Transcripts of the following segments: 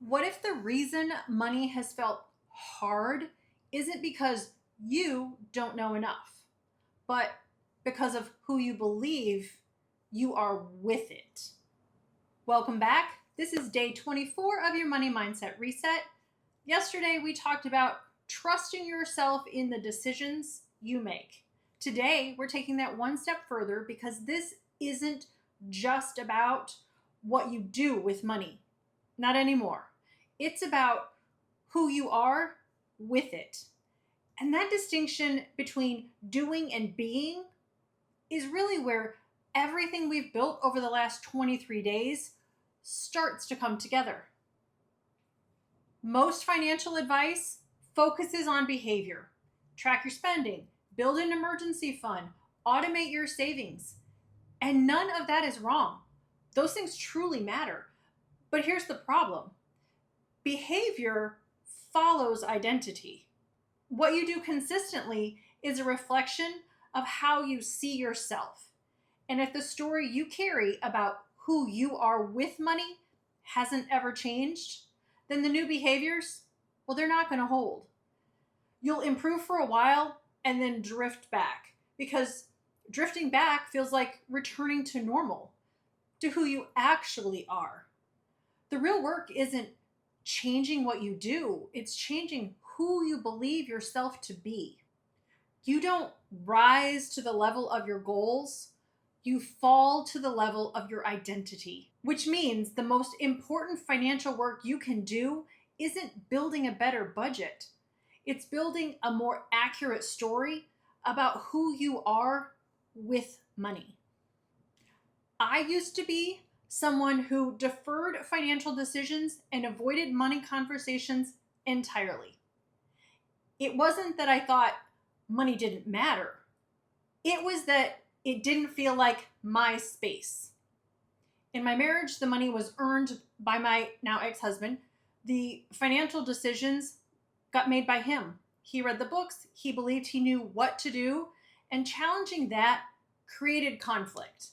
What if the reason money has felt hard isn't because you don't know enough, but because of who you believe you are with it? Welcome back. This is day 24 of your Money Mindset Reset. Yesterday, we talked about trusting yourself in the decisions you make. Today, we're taking that one step further because this isn't just about what you do with money. Not anymore. It's about who you are with it. And that distinction between doing and being is really where everything we've built over the last 23 days starts to come together. Most financial advice focuses on behavior. Track your spending, build an emergency fund, automate your savings. And none of that is wrong. Those things truly matter. But here's the problem. Behavior follows identity. What you do consistently is a reflection of how you see yourself. And if the story you carry about who you are with money hasn't ever changed, then the new behaviors, well, they're not going to hold. You'll improve for a while and then drift back because drifting back feels like returning to normal, to who you actually are. The real work isn't changing what you do, it's changing who you believe yourself to be. You don't rise to the level of your goals, you fall to the level of your identity, which means the most important financial work you can do isn't building a better budget. It's building a more accurate story about who you are with money. I used to be someone who deferred financial decisions and avoided money conversations entirely. It wasn't that I thought money didn't matter. It was that it didn't feel like my space. In my marriage, the money was earned by my now ex-husband. The financial decisions got made by him. He read the books, he believed he knew what to do, and challenging that created conflict.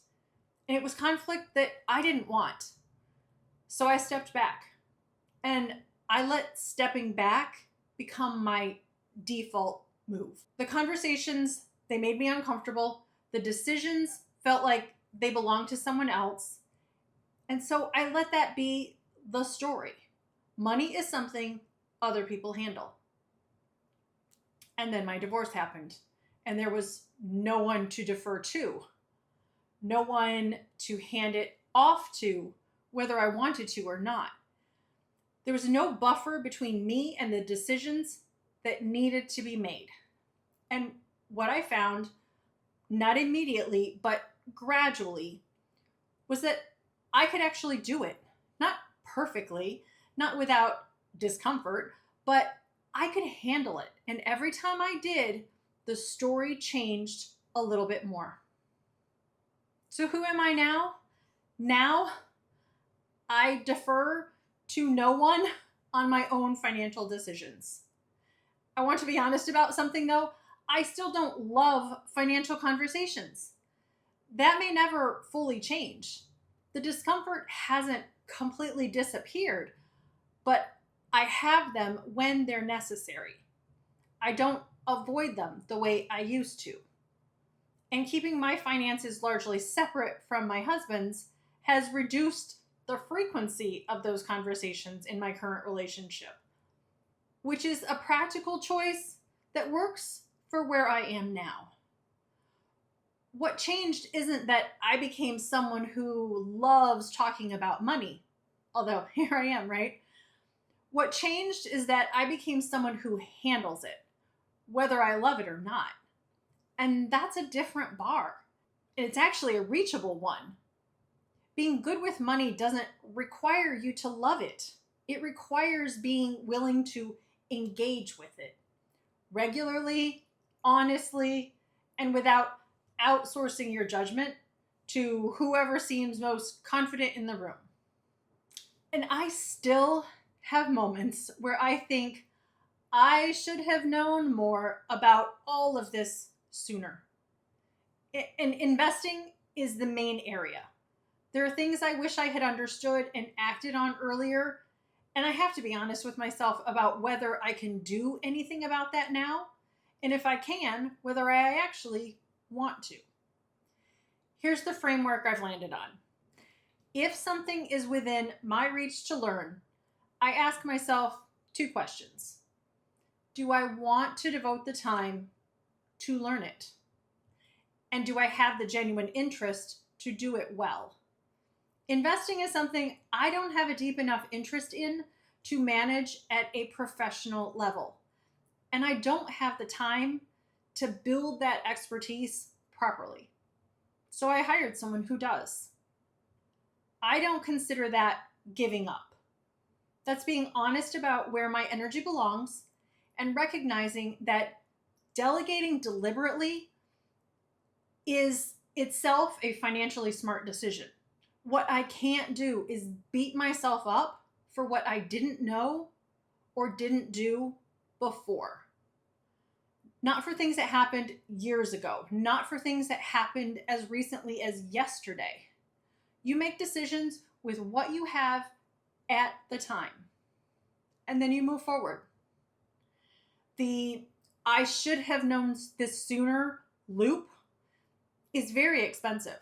And it was conflict that I didn't want. So I stepped back. And I let stepping back become my default move. The conversations, they made me uncomfortable. The decisions felt like they belonged to someone else. And so I let that be the story. Money is something other people handle. And then my divorce happened. And there was no one to defer to. No one to hand it off to, whether I wanted to or not. There was no buffer between me and the decisions that needed to be made. And what I found, not immediately, but gradually, was that I could actually do it. Not perfectly, not without discomfort, but I could handle it. And every time I did, the story changed a little bit more. So who am I now? Now, I defer to no one on my own financial decisions. I want to be honest about something though. I still don't love financial conversations. That may never fully change. The discomfort hasn't completely disappeared, but I have them when they're necessary. I don't avoid them the way I used to. And keeping my finances largely separate from my husband's has reduced the frequency of those conversations in my current relationship, which is a practical choice that works for where I am now. What changed isn't that I became someone who loves talking about money, although here I am, right? What changed is that I became someone who handles it, whether I love it or not. And that's a different bar. It's actually a reachable one. Being good with money doesn't require you to love it. It requires being willing to engage with it regularly, honestly, and without outsourcing your judgment to whoever seems most confident in the room. And I still have moments where I think I should have known more about all of this sooner. And investing is the main area. There are things I wish I had understood and acted on earlier, And I have to be honest with myself about whether I can do anything about that now, and if I can, whether I actually want to. Here's the framework I've landed on. If something is within my reach to learn, I ask myself two questions. Do I want to devote the time to learn it? And do I have the genuine interest to do it well? Investing is something I don't have a deep enough interest in to manage at a professional level. And I don't have the time to build that expertise properly. So I hired someone who does. I don't consider that giving up. That's being honest about where my energy belongs and recognizing that delegating deliberately is itself a financially smart decision. What I can't do is beat myself up for what I didn't know or didn't do before. Not for things that happened years ago, not for things that happened as recently as yesterday. You make decisions with what you have at the time, and then you move forward. The I should have known this sooner loop is very expensive.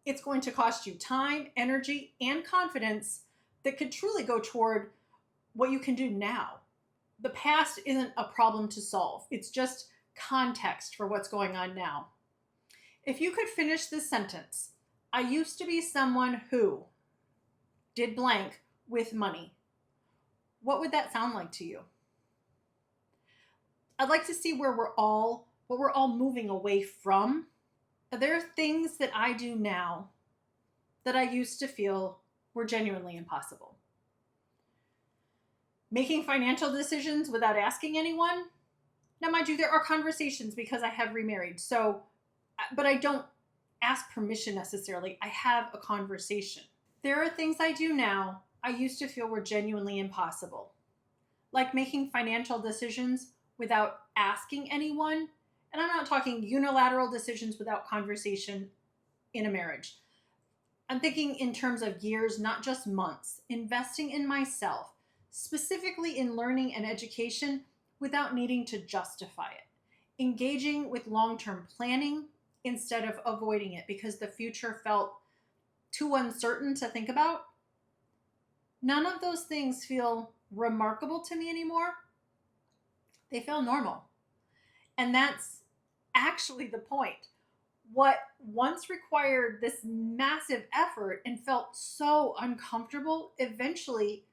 It's going to cost you time, energy, and confidence that could truly go toward what you can do now. The past isn't a problem to solve. It's just context for what's going on now. If you could finish this sentence, I used to be someone who did blank with money, what would that sound like to you? I'd like to see what we're all moving away from. There are things that I do now that I used to feel were genuinely impossible. Making financial decisions without asking anyone. Now, mind you, there are conversations because I have remarried. But I don't ask permission necessarily. I have a conversation. There are things I do now I used to feel were genuinely impossible. Like making financial decisions without asking anyone. And I'm not talking unilateral decisions without conversation in a marriage. I'm thinking in terms of years, not just months. Investing in myself, specifically in learning and education without needing to justify it. Engaging with long-term planning instead of avoiding it because the future felt too uncertain to think about. None of those things feel remarkable to me anymore. They feel normal. And that's actually the point. What once required this massive effort and felt so uncomfortable eventually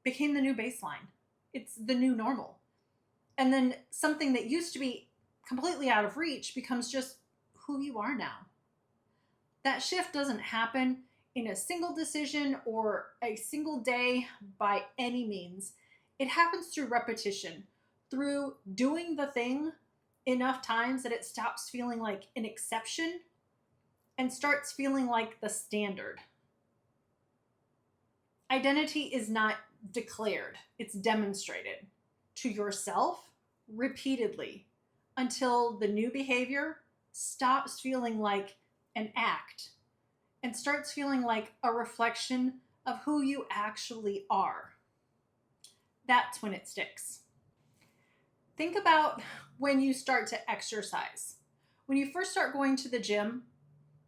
became the new baseline. It's the new normal. And then something that used to be completely out of reach becomes just who you are now. That shift doesn't happen in a single decision or a single day by any means. It happens through repetition, through doing the thing enough times that it stops feeling like an exception and starts feeling like the standard. Identity is not declared, it's demonstrated to yourself repeatedly until the new behavior stops feeling like an act and starts feeling like a reflection of who you actually are. That's when it sticks. Think about when you start to exercise. When you first start going to the gym,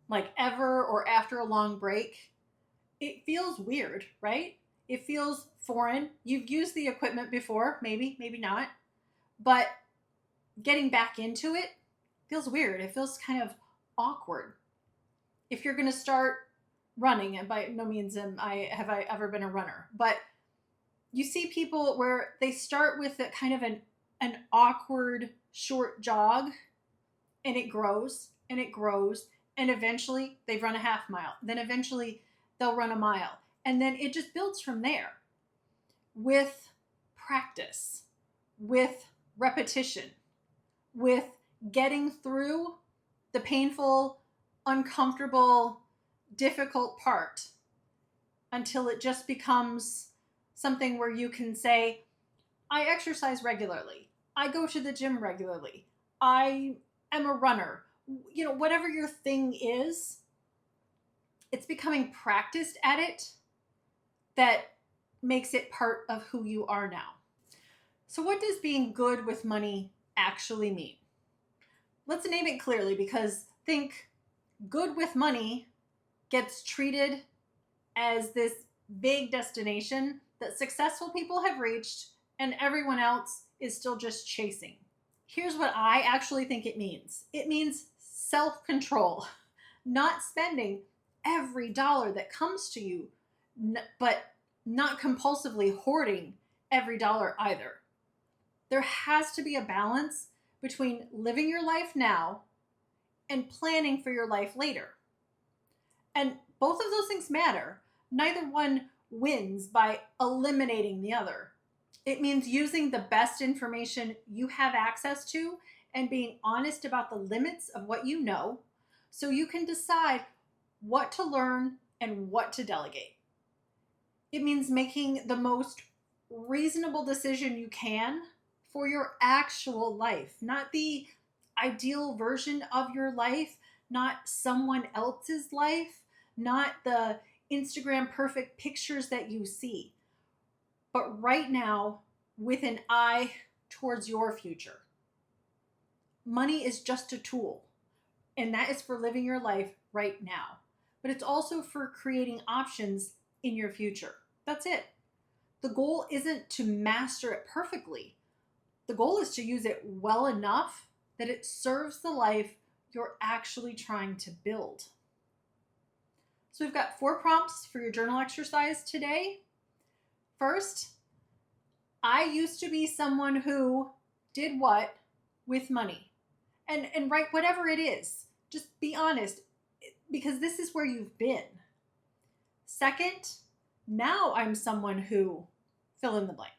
like ever or after a long break, it feels weird, right? It feels foreign. You've used the equipment before, maybe not, but getting back into it feels weird. It feels kind of awkward. If you're going to start running, and by no means have I ever been a runner, but you see people where they start with a kind of an awkward short jog, and it grows and it grows, and eventually they've run a half mile. Then eventually they'll run a mile. And then it just builds from there with practice, with repetition, with getting through the painful, uncomfortable, difficult part until it just becomes something where you can say, I exercise regularly. I go to the gym regularly. I am a runner. You know, whatever your thing is, it's becoming practiced at it that makes it part of who you are now. So, what does being good with money actually mean? Let's name it clearly, because think good with money gets treated as this vague destination that successful people have reached and everyone else is still just chasing. Here's what I actually think it means: it means self control, not spending every dollar that comes to you, but not compulsively hoarding every dollar either. There has to be a balance between living your life now and planning for your life later. And both of those things matter. Neither one wins by eliminating the other. It means using the best information you have access to and being honest about the limits of what you know so you can decide what to learn and what to delegate. It means making the most reasonable decision you can for your actual life, not the ideal version of your life, not someone else's life, not the Instagram perfect pictures that you see, but right now with an eye towards your future. Money is just a tool, and that is for living your life right now, but it's also for creating options in your future. That's it. The goal isn't to master it perfectly. The goal is to use it well enough that it serves the life you're actually trying to build. So we've got 4 prompts for your journal exercise today. First, I used to be someone who did what with money. And write whatever it is. Just be honest, because this is where you've been. Second, now I'm someone who fill in the blank.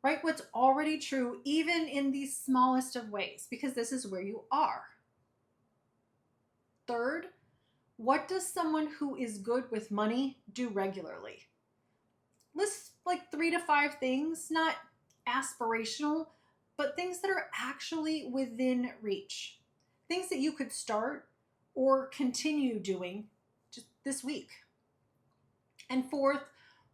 Write what's already true, even in the smallest of ways, because this is where you are. Third, what does someone who is good with money do regularly? List like 3 to 5 things, not aspirational, but things that are actually within reach. Things that you could start or continue doing just this week. And fourth,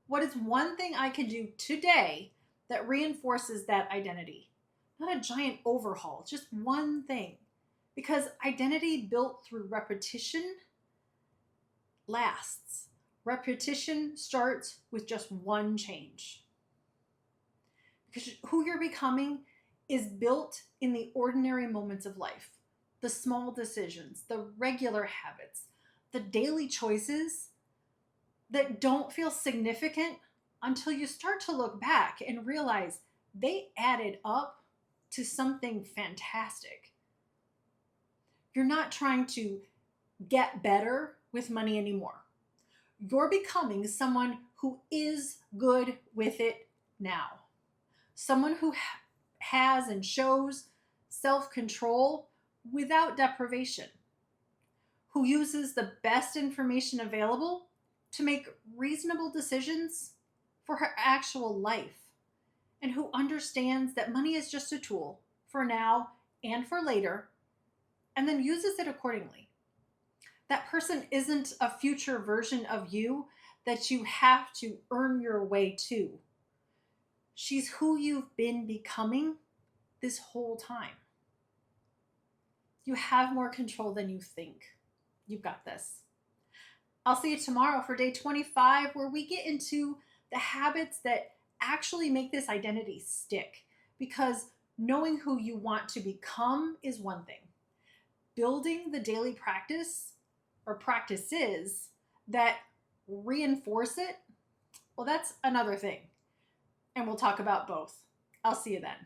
what is one thing I can do today that reinforces that identity? Not a giant overhaul, just one thing. Because identity built through repetition lasts. Repetition starts with just one change. Because who you're becoming is built in the ordinary moments of life, the small decisions, the regular habits, the daily choices that don't feel significant until you start to look back and realize they added up to something fantastic. You're not trying to get better with money anymore. You're becoming someone who is good with it now. Someone who has and shows self-control without deprivation. Who uses the best information available to make reasonable decisions for her actual life. And who understands that money is just a tool for now and for later, and then uses it accordingly. That person isn't a future version of you that you have to earn your way to. She's who you've been becoming this whole time. You have more control than you think. You've got this. I'll see you tomorrow for day 25, where we get into the habits that actually make this identity stick. Because knowing who you want to become is one thing. Building the daily practice or practices that reinforce it, well, that's another thing. And we'll talk about both. I'll see you then.